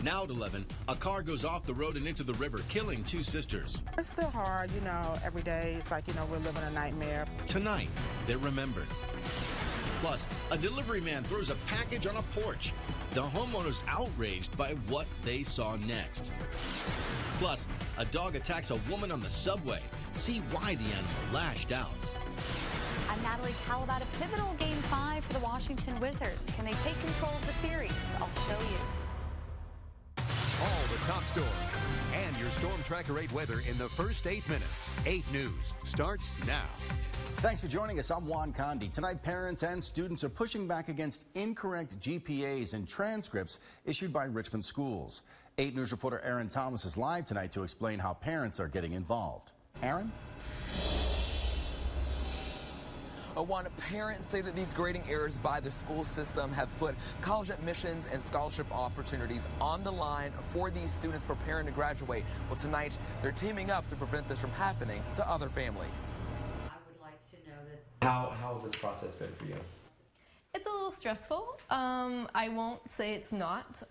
Now at 11, a car goes off the road and into the river, killing 2 sisters. It's still hard, every day it's like, we're living a nightmare. Tonight, they're remembered. Plus, a delivery man throws a package on a porch. The homeowner's outraged by what they saw next. Plus, a dog attacks a woman on the subway. See why the animal lashed out. I'm Natalie Cowell about a pivotal Game 5 for the Washington Wizards. Can they take control of the series? I'll show you. All the top stories and your Storm Tracker 8 weather in the first 8 minutes. 8 News starts now. Thanks for joining us. I'm Juan Condi. Tonight, parents and students are pushing back against incorrect GPAs and transcripts issued by Richmond schools. 8 News reporter Aaron Thomas is live tonight to explain how parents are getting involved. Aaron? One, parents say that these grading errors by the school system have put college admissions and scholarship opportunities on the line for these students preparing to graduate. Well, tonight, they're teaming up to prevent this from happening to other families. How has this process been for you? It's a little stressful. I won't say it's not.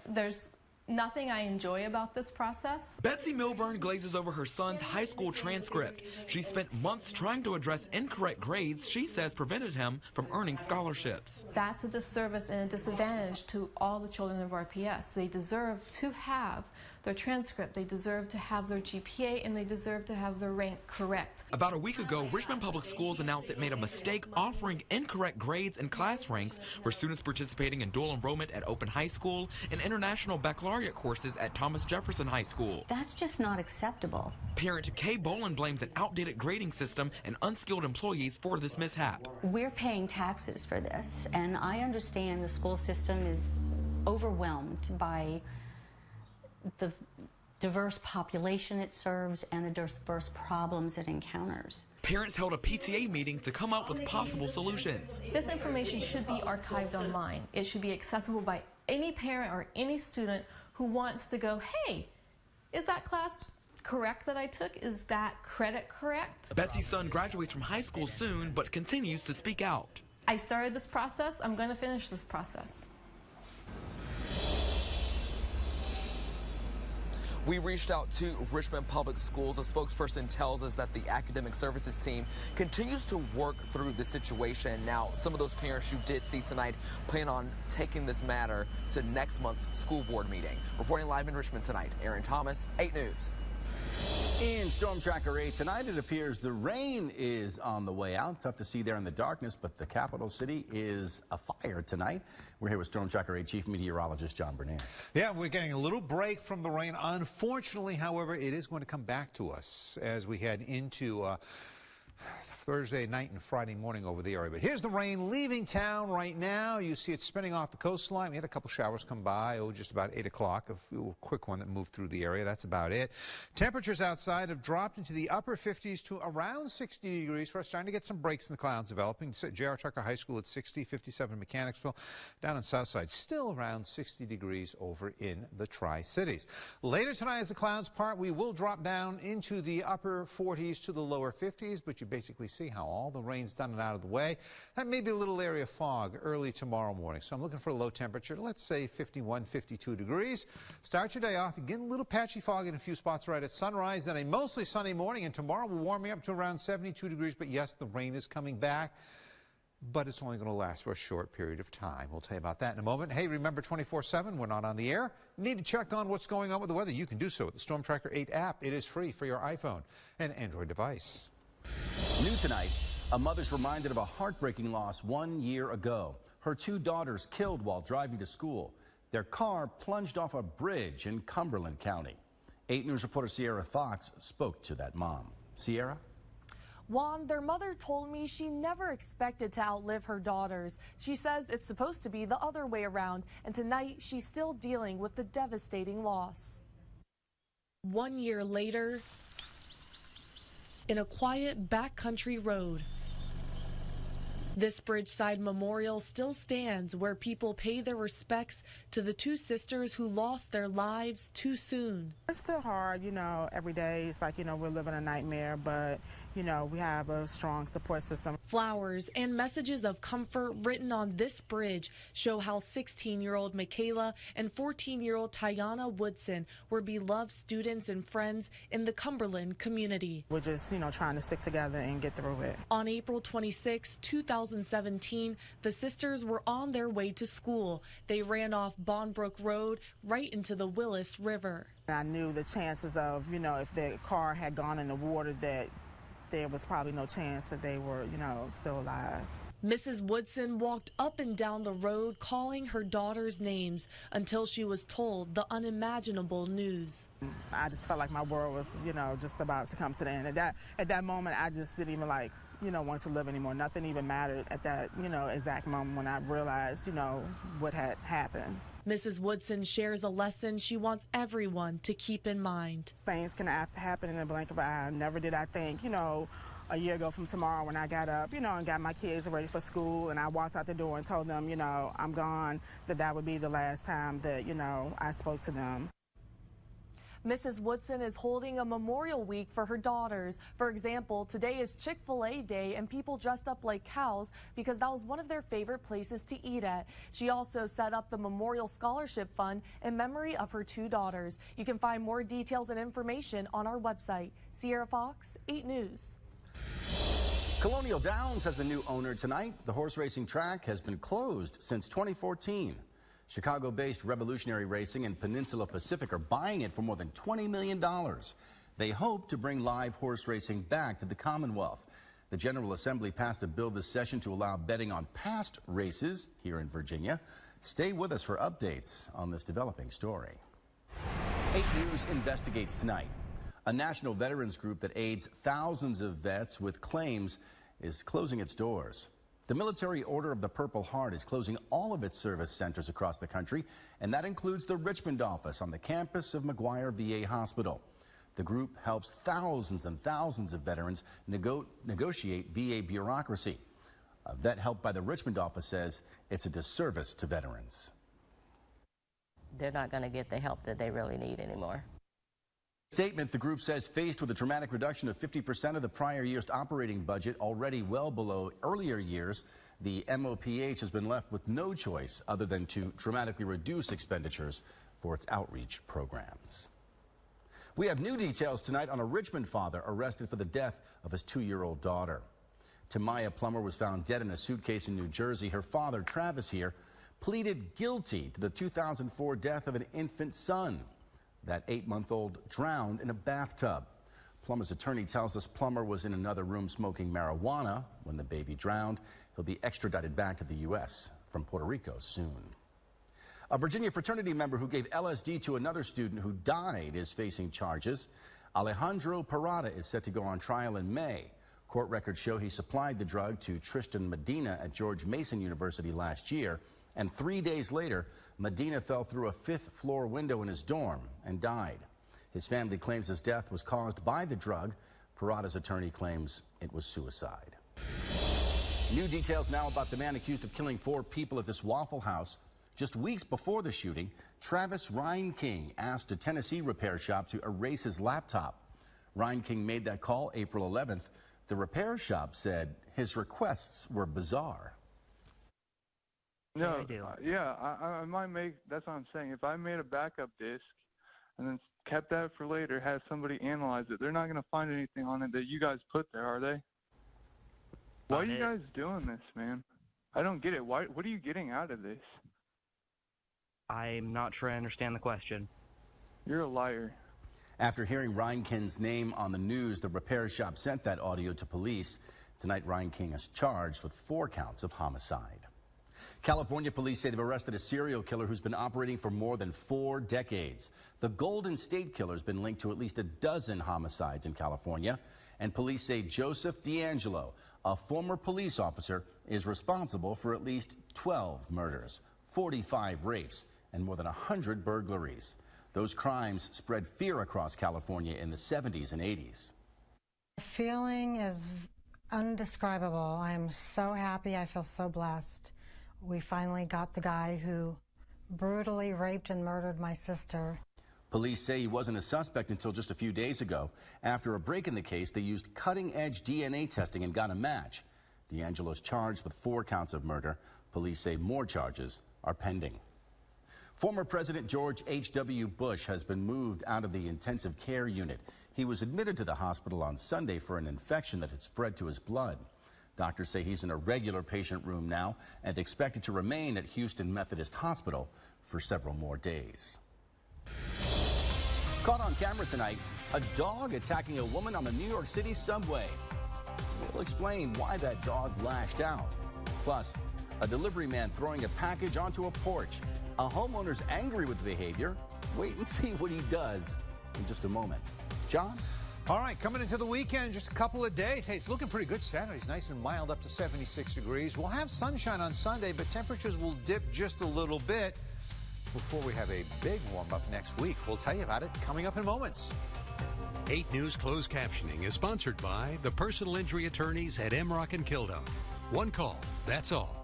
There's nothing I enjoy about this process. Betsy Milburn glazes over her son's high school transcript. She spent months trying to address incorrect grades she says prevented him from earning scholarships. That's a disservice and a disadvantage to all the children of RPS. They deserve to have their transcript, they deserve to have their GPA, and they deserve to have their rank correct. About a week ago, Richmond Public Schools announced it made a mistake offering incorrect grades and class ranks for students participating in dual enrollment at Open High School and international baccalaureate courses at Thomas Jefferson High School. That's just not acceptable. Parent Kay Boland blames an outdated grading system and unskilled employees for this mishap. We're paying taxes for this, and I understand the school system is overwhelmed by the diverse population it serves and the diverse problems it encounters. Parents held a PTA meeting to come up with possible solutions. This information should be archived online. It should be accessible by any parent or any student who wants to go, hey, is that class correct that I took? Is that credit correct? Betsy's son graduates from high school soon, but continues to speak out. I started this process. I'm going to finish this process. We reached out to Richmond Public Schools. A spokesperson tells us that the academic services team continues to work through the situation. Now, some of those parents you did see tonight plan on taking this matter to next month's school board meeting. Reporting live in Richmond tonight, Aaron Thomas, 8 News. In Storm Tracker 8 tonight, it appears the rain is on the way out. Tough to see there in the darkness, but the capital city is afire tonight. We're here with Storm Tracker 8 Chief Meteorologist John Bernier. Yeah, we're getting a little break from the rain. Unfortunately, however, it is going to come back to us as we head into Thursday night and Friday morning over the area. But here's the rain leaving town right now. You see it spinning off the coastline. We had a couple showers come by, just about 8 o'clock. A quick one that moved through the area. That's about it. Temperatures outside have dropped into the upper 50s to around 60 degrees for us. Starting to get some breaks in the clouds developing. J.R. Tucker High School at 60, 57 Mechanicsville. Down on South Side, still around 60 degrees over in the Tri-Cities. Later tonight, as the clouds part, we will drop down into the upper 40s to the lower 50s, but you basically see how all the rain's done and out of the way. That may be a little area of fog early tomorrow morning. So I'm looking for a low temperature, let's say 51, 52 degrees. Start your day off. Again, a little patchy fog in a few spots right at sunrise. Then a mostly sunny morning. And tomorrow we're warming up to around 72 degrees. But yes, the rain is coming back. But it's only going to last for a short period of time. We'll tell you about that in a moment. Hey, remember 24/7, we're not on the air. Need to check on what's going on with the weather? You can do so with the Storm Tracker 8 app. It is free for your iPhone and Android device. New tonight, a mother's reminded of a heartbreaking loss 1 year ago. Her 2 daughters killed while driving to school. Their car plunged off a bridge in Cumberland County. 8 News reporter Sierra Fox spoke to that mom. Sierra? Juan, their mother told me she never expected to outlive her daughters. She says it's supposed to be the other way around, and tonight she's still dealing with the devastating loss. 1 year later, in a quiet backcountry road, this Bridgeside Memorial still stands where people pay their respects to the 2 sisters who lost their lives too soon. It's still hard, every day it's like, we're living a nightmare, but, you know, we have a strong support system. Flowers and messages of comfort written on this bridge show how 16-year-old Michaela and 14-year-old Tiana Woodson were beloved students and friends in the Cumberland community. We're just, you know, trying to stick together and get through it. On April 26, 2017, the sisters were on their way to school. They ran off Bonbrook Road right into the Willis River. I knew the chances of, you know, if the car had gone in the water, that there was probably no chance that they were, you know, still alive. Mrs. Woodson walked up and down the road calling her daughter's names until she was told the unimaginable news. I just felt like my world was, you know, just about to come to the end. At that moment, I just didn't even want to live anymore. Nothing even mattered at that, you know, exact moment when I realized, you know, what had happened. Mrs. Woodson shares a lesson she wants everyone to keep in mind. Things can happen in a blink of an eye. Never did I think, you know, a year ago from tomorrow when I got up, you know, and got my kids ready for school and I walked out the door and told them, you know, I'm gone, that would be the last time that, you know, I spoke to them. Mrs. Woodson is holding a memorial week for her daughters. For example, today is Chick-fil-A Day and people dressed up like cows because that was one of their favorite places to eat at. She also set up the Memorial Scholarship Fund in memory of her two daughters. You can find more details and information on our website. Sierra Fox, 8 News. Colonial Downs has a new owner tonight. The horse racing track has been closed since 2014. Chicago-based Revolutionary Racing and Peninsula Pacific are buying it for more than $20 million. They hope to bring live horse racing back to the Commonwealth. The General Assembly passed a bill this session to allow betting on past races here in Virginia. Stay with us for updates on this developing story. 8 News investigates tonight. A national veterans group that aids thousands of vets with claims is closing its doors. The Military Order of the Purple Heart is closing all of its service centers across the country, and that includes the Richmond office on the campus of McGuire VA Hospital. The group helps thousands and thousands of veterans negotiate VA bureaucracy. A vet helped by the Richmond office says it's a disservice to veterans. They're not going to get the help that they really need anymore. Statement, the group says, faced with a dramatic reduction of 50% of the prior year's operating budget, already well below earlier years, the MOPH has been left with no choice other than to dramatically reduce expenditures for its outreach programs. We have new details tonight on a Richmond father arrested for the death of his 2-year-old daughter. Tamaya Plummer was found dead in a suitcase in New Jersey. Her father, Travis here, pleaded guilty to the 2004 death of an infant son. That 8-month-old drowned in a bathtub. Plummer's attorney tells us Plummer was in another room smoking marijuana when the baby drowned. He'll be extradited back to the U.S. from Puerto Rico soon. A Virginia fraternity member who gave LSD to another student who died is facing charges. Alejandro Parada is set to go on trial in May. Court records show he supplied the drug to Tristan Medina at George Mason University last year. And 3 days later, Medina fell through a 5th-floor window in his dorm and died. His family claims his death was caused by the drug. Parada's attorney claims it was suicide. New details now about the man accused of killing 4 people at this Waffle House. Just weeks before the shooting, Travis Reinking asked a Tennessee repair shop to erase his laptop. Reinking made that call April 11th. The repair shop said his requests were bizarre. No, yeah, I might make, that's what I'm saying. If I made a backup disk and then kept that for later, had somebody analyze it, they're not going to find anything on it that you guys put there, are they? Why are you guys doing this, man? I don't get it. What are you getting out of this? I'm not sure I understand the question. You're a liar. After hearing Reinking's name on the news, the repair shop sent that audio to police. Tonight, Reinking is charged with 4 counts of homicide. California police say they've arrested a serial killer who's been operating for more than 4 decades. The Golden State Killer has been linked to at least a dozen homicides in California, and police say Joseph D'Angelo, a former police officer, is responsible for at least 12 murders, 45 rapes, and more than 100 burglaries. Those crimes spread fear across California in the 70s and 80s. The feeling is undescribable. I'm so happy. I feel so blessed. We finally got the guy who brutally raped and murdered my sister. Police say he wasn't a suspect until just a few days ago. After a break in the case, they used cutting-edge DNA testing and got a match. D'Angelo's charged with 4 counts of murder. Police say more charges are pending. Former President George H.W. Bush has been moved out of the intensive care unit. He was admitted to the hospital on Sunday for an infection that had spread to his blood. Doctors say he's in a regular patient room now and expected to remain at Houston Methodist Hospital for several more days. Caught on camera tonight, a dog attacking a woman on the New York City subway. We'll explain why that dog lashed out. Plus, a delivery man throwing a package onto a porch. A homeowner's angry with the behavior. Wait and see what he does in just a moment. John? All right, coming into the weekend in just a couple of days. Hey, it's looking pretty good. Saturday's nice and mild, up to 76 degrees. We'll have sunshine on Sunday, but temperatures will dip just a little bit before we have a big warm-up next week. We'll tell you about it coming up in moments. 8 News closed captioning is sponsored by the personal injury attorneys at Emrock and Kilduff. One call, that's all.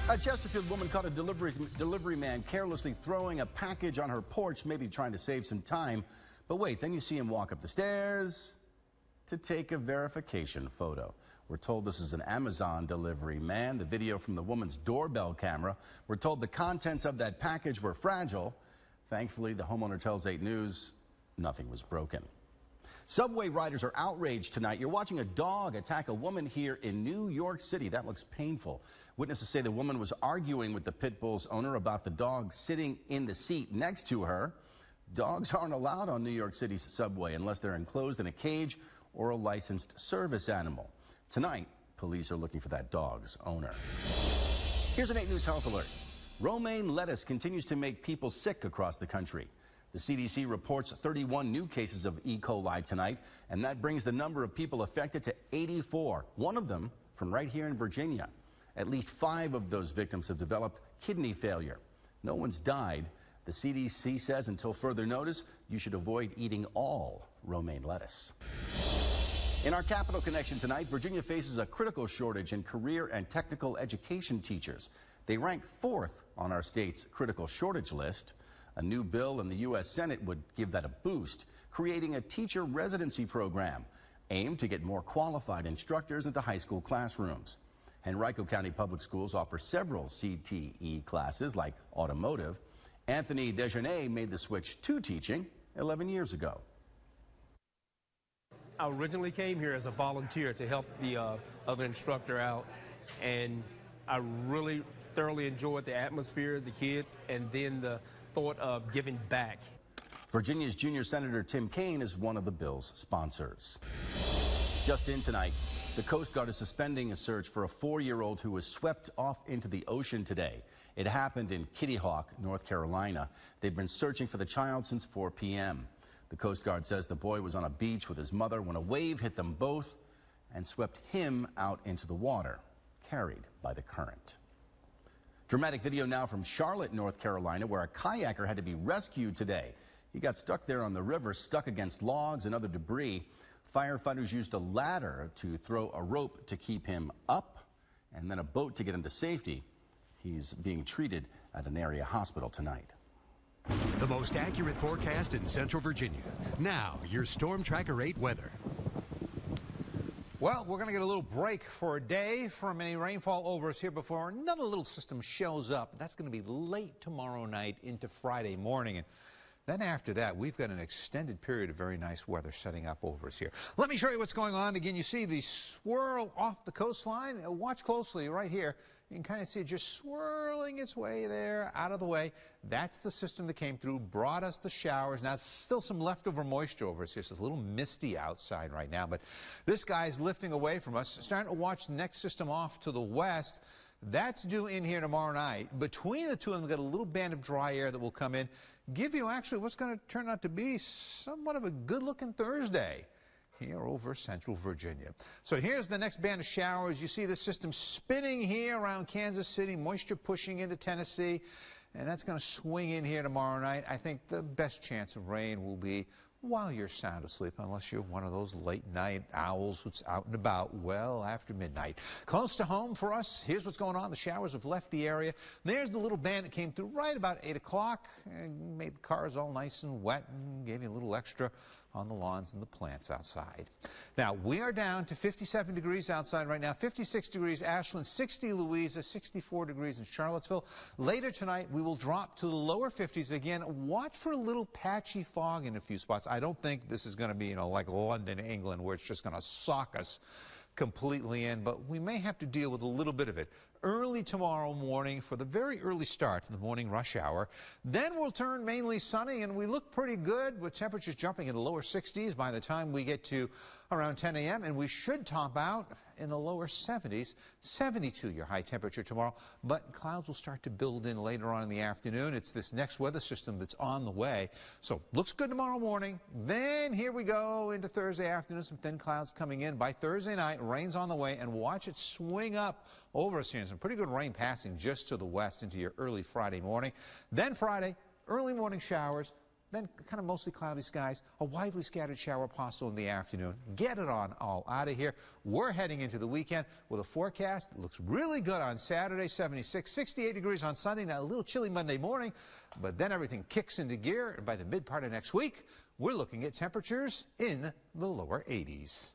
A Chesterfield woman caught a delivery man carelessly throwing a package on her porch, maybe trying to save some time. But wait, then you see him walk up the stairs to take a verification photo. We're told this is an Amazon delivery man. The video from the woman's doorbell camera. We're told the contents of that package were fragile. Thankfully, the homeowner tells 8 News nothing was broken. Subway riders are outraged tonight. You're watching a dog attack a woman here in New York City. That looks painful. Witnesses say the woman was arguing with the pit bull's owner about the dog sitting in the seat next to her. Dogs aren't allowed on New York City's subway unless they're enclosed in a cage or a licensed service animal. Tonight, police are looking for that dog's owner. Here's an 8 News health alert. Romaine lettuce continues to make people sick across the country. The CDC reports 31 new cases of E. coli tonight, and that brings the number of people affected to 84, one of them from right here in Virginia. At least 5 of those victims have developed kidney failure. No one's died. The CDC says until further notice, you should avoid eating all romaine lettuce. In our Capital Connection tonight, Virginia faces a critical shortage in career and technical education teachers. They rank 4th on our state's critical shortage list. A new bill in the U.S. Senate would give that a boost, creating a teacher residency program aimed to get more qualified instructors into high school classrooms. Henrico County Public Schools offer several CTE classes like automotive. Anthony Desjardins made the switch to teaching 11 years ago. I originally came here as a volunteer to help the other instructor out, and I really thoroughly enjoyed the atmosphere, the kids, and then the thought of giving back. Virginia's junior Senator Tim Kaine is one of the bill's sponsors. Just in tonight, the Coast Guard is suspending a search for a 4-year-old who was swept off into the ocean today. It happened in Kitty Hawk, North Carolina. They've been searching for the child since 4 p.m. The Coast Guard says the boy was on a beach with his mother when a wave hit them both and swept him out into the water, carried by the current. Dramatic video now from Charlotte, North Carolina, where a kayaker had to be rescued today. He got stuck there on the river, stuck against logs and other debris. Firefighters used a ladder to throw a rope to keep him up and then a boat to get him to safety. He's being treated at an area hospital tonight. The most accurate forecast in Central Virginia. Now, your Storm Tracker 8 weather. Well, we're going to get a little break for a day from any rainfall over us here before another little system shows up. That's going to be late tomorrow night into Friday morning. And then after that, we've got an extended period of very nice weather setting up over us here. Let me show you what's going on. Again, you see the swirl off the coastline. Watch closely right here. You can kind of see it just swirling its way there out of the way. That's the system that came through, brought us the showers. Now, still some leftover moisture over us here. So it's a little misty outside right now. But this guy's lifting away from us. Starting to watch the next system off to the west. That's due in here tomorrow night. Between the two of them, we've got a little band of dry air that will come in. Give you actually what's going to turn out to be somewhat of a good-looking Thursday here over Central Virginia. So here's the next band of showers. You see the system spinning here around Kansas City, moisture pushing into Tennessee, and that's going to swing in here tomorrow night. I think the best chance of rain will be while you're sound asleep, unless you're one of those late night owls who's out and about well after midnight. Close to home for us, here's what's going on. The showers have left the area. There's the little band that came through right about 8 o'clock and made the cars all nice and wet and gave you a little extra on the lawns and the plants outside. Now, we are down to 57 degrees outside right now, 56 degrees Ashland, 60 Louisa, 64 degrees in Charlottesville. Later tonight, we will drop to the lower 50s again. Watch for a little patchy fog in a few spots. I don't think this is going to be, you know, like London, England, where it's just going to sock us completely in, but we may have to deal with a little bit of it early tomorrow morning for the very early start of the morning rush hour. Then we'll turn mainly sunny, and we look pretty good with temperatures jumping in the lower 60s by the time we get to around 10 a.m., and we should top out in the lower 70s, 72 your high temperature tomorrow, but clouds will start to build in later on in the afternoon. It's this next weather system that's on the way. So looks good tomorrow morning. Then here we go into Thursday afternoon, some thin clouds coming in. By Thursday night, rain's on the way, and watch it swing up over us here. Some pretty good rain passing just to the west into your early Friday morning. Then Friday, early morning showers. Then kind of mostly cloudy skies, a widely scattered shower possible in the afternoon. Get it on all out of here. We're heading into the weekend with a forecast that looks really good on Saturday, 76, 68 degrees on Sunday. Now a little chilly Monday morning, but then everything kicks into gear. And by the mid part of next week, we're looking at temperatures in the lower 80s.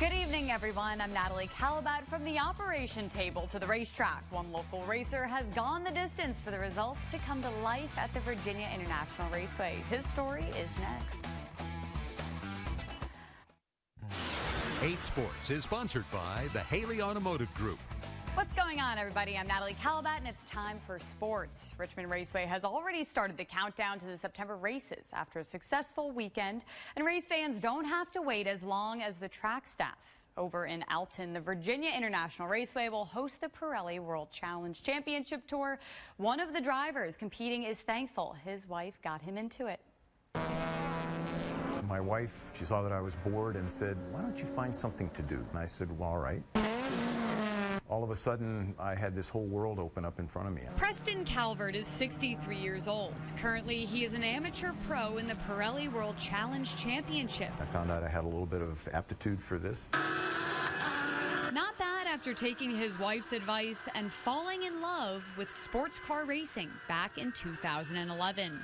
Good evening, everyone. I'm Natalie Calabat from the operation table to the racetrack. One local racer has gone the distance for the results to come to life at the Virginia International Raceway. His story is next. 8 Sports is sponsored by the Haley Automotive Group. What's going on, everybody? I'm Natalie Calabat, and it's time for sports. Richmond Raceway has already started the countdown to the September races after a successful weekend, and race fans don't have to wait as long as the track staff. Over in Alton, the Virginia International Raceway will host the Pirelli World Challenge Championship Tour. One of the drivers competing is thankful his wife got him into it. My wife, she saw that I was bored and said, "Why don't you find something to do?" And I said, "Well, all right." All of a sudden, I had this whole world open up in front of me. Preston Calvert is 63 years old. Currently, he is an amateur pro in the Pirelli World Challenge Championship. I found out I had a little bit of aptitude for this. Not bad after taking his wife's advice and falling in love with sports car racing back in 2011.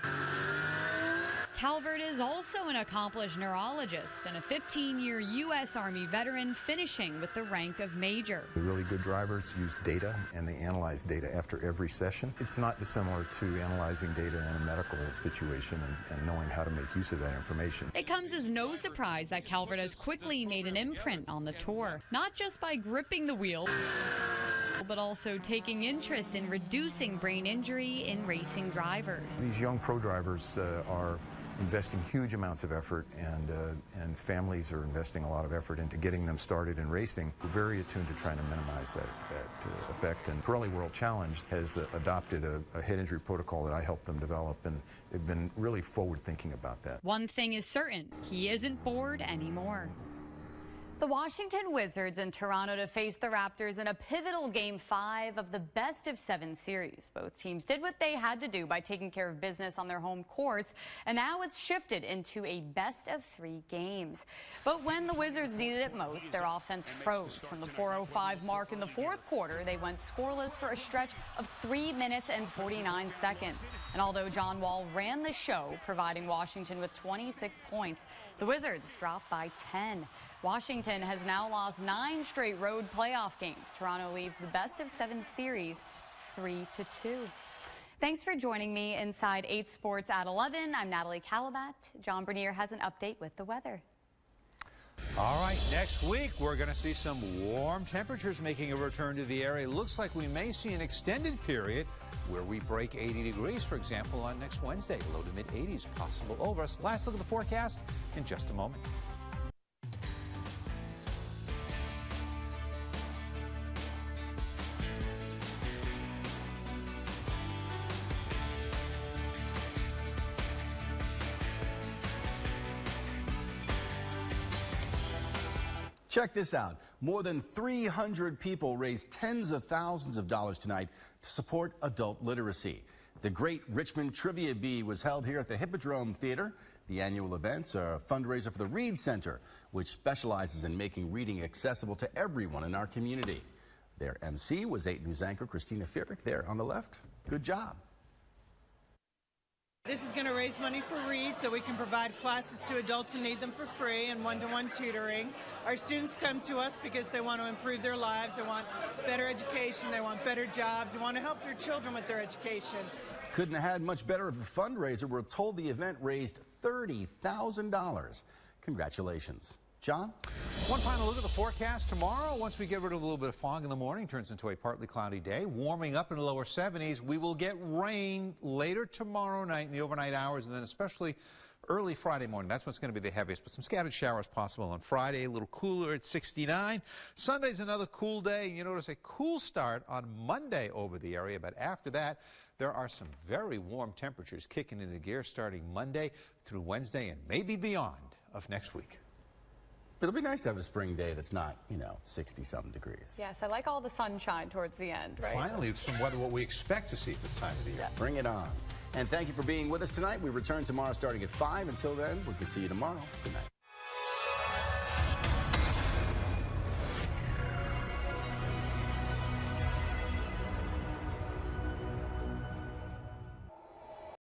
Calvert is also an accomplished neurologist and a 15-year U.S. Army veteran, finishing with the rank of major. The really good drivers use data, and they analyze data after every session. It's not dissimilar to analyzing data in a medical situation and knowing how to make use of that information. It comes as no surprise that Calvert has quickly made an imprint on the tour, not just by gripping the wheel, but also taking interest in reducing brain injury in racing drivers. These young pro drivers are investing huge amounts of effort, and families are investing a lot of effort into getting them started in racing. We're very attuned to trying to minimize that effect, and Pirelli World Challenge has adopted a head injury protocol that I helped them develop, and they've been really forward thinking about that. One thing is certain, he isn't bored anymore. The Washington Wizards in Toronto to face the Raptors in a pivotal Game 5 of the best-of-7 series. Both teams did what they had to do by taking care of business on their home courts, and now it's shifted into a best-of-3 games. But when the Wizards needed it most, their offense froze. From the 4:05 mark in the fourth quarter, they went scoreless for a stretch of 3 minutes and 49 seconds. And although John Wall ran the show, providing Washington with 26 points, the Wizards dropped by 10. Washington has now lost 9 straight road playoff games. Toronto leads the best-of-7 series 3-2. Thanks for joining me inside 8 Sports at 11. I'm Natalie Calabat. John Bernier has an update with the weather. All right, next week we're going to see some warm temperatures making a return to the area. It looks like we may see an extended period where we break 80 degrees, for example, on next Wednesday. Low to mid-80s possible over us. Last look at the forecast in just a moment. Check this out. More than 300 people raised tens of thousands of dollars tonight to support adult literacy. The Great Richmond Trivia Bee was held here at the Hippodrome Theater. The annual event's a fundraiser for the Read Center, which specializes in making reading accessible to everyone in our community. Their MC was 8 News anchor Christina Fierrick there on the left. Good job. This is going to raise money for Read so we can provide classes to adults who need them for free and one-to-one tutoring. Our students come to us because they want to improve their lives, they want better education, they want better jobs, they want to help their children with their education. Couldn't have had much better of a fundraiser. We're told the event raised $30,000. Congratulations. John? One final look at the forecast tomorrow. Once we get rid of a little bit of fog in the morning, turns into a partly cloudy day. Warming up in the lower 70s. We will get rain later tomorrow night in the overnight hours, and then especially early Friday morning. That's what's going to be the heaviest, but some scattered showers possible on Friday. A little cooler at 69. Sunday's another cool day. You notice a cool start on Monday over the area, but after that, there are some very warm temperatures kicking into gear starting Monday through Wednesday and maybe beyond of next week. It'll be nice to have a spring day that's not, 60-something degrees. Yes, I like all the sunshine towards the end, right? Finally, some weather, what we expect to see at this time of the year. Bring it on. And thank you for being with us tonight. We return tomorrow starting at 5. Until then, we can see you tomorrow. Good night.